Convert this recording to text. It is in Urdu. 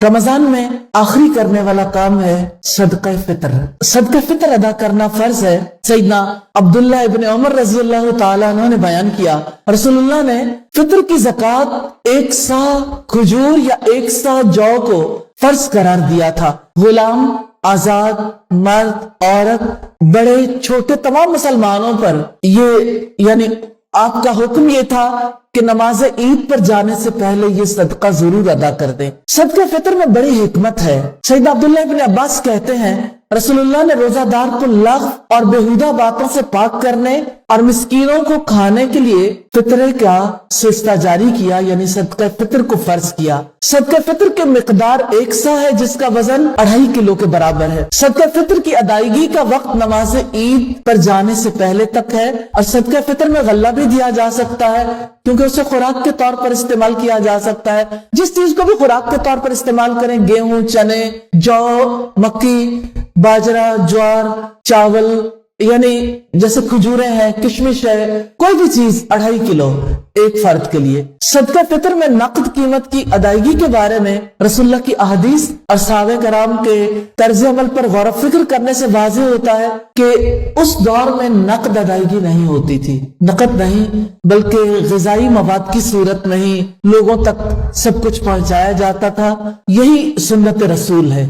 رمضان میں آخری کرنے والا کام ہے صدقہ فطر۔ صدقہ فطر ادا کرنا فرض ہے۔ سیدنا عبداللہ ابن عمر رضی اللہ تعالیٰ عنہ نے بیان کیا، رسول اللہ نے فطر کی زکوٰۃ 1 سا کھجور یا 1 سا جو کو فرض قرار دیا تھا۔ غلام، آزاد، مرد، عورت، بڑے چھوٹے تمام مسلمانوں پر یعنی آپ کا حکم یہ تھا کہ نماز عید پر جانے سے پہلے یہ صدقہ ضرور ادا کر دیں۔ صدقہ فطر میں بڑی حکمت ہے۔ سیدنا عبداللہ ابن عباس کہتے ہیں، رسول اللہ نے روزہ دار کو لغو اور بیہودہ باتوں سے پاک کرنے اور مسکینوں کو کھانے کے لیے فطرے کا سلسلہ جاری کیا، یعنی صدقہ فطر کو فرض کیا۔ صدقہ فطر کی مقدار 1 سا ہے جس کا وزن 2.5 کلو کے برابر ہے۔ صدقہ فطر کی ادائیگی کا وقت نماز عید پر جانے سے پہلے تک ہے، اور صدقہ فطر میں غلہ بھی دیا جا سکتا ہے کیونکہ اسے خوراک کے طور پر استعمال کیا جا سکتا ہے۔ جس چیز کو بھی خوراک کے طور پر استعمال کریں، گیہوں، چنے، جو، مکی، باجرہ، جوار، چاول، یعنی جیسے کھجوریں ہیں، کشمش ہے، کوئی بھی چیز 2.5 کلو ایک فرد کے لیے۔ صدقہ فطر میں نقد قیمت کی ادائیگی کے بارے میں رسول اللہ کی احادیث اور صحابہ کرام کے طرز عمل پر غور و فکر کرنے سے واضح ہوتا ہے کہ اس دور میں نقد ادائیگی نہیں ہوتی تھی، نقد نہیں بلکہ غذائی مواد کی صورت میں ہی لوگوں تک سب کچھ پہنچایا جاتا تھا۔ یہی سنت رسول ہے۔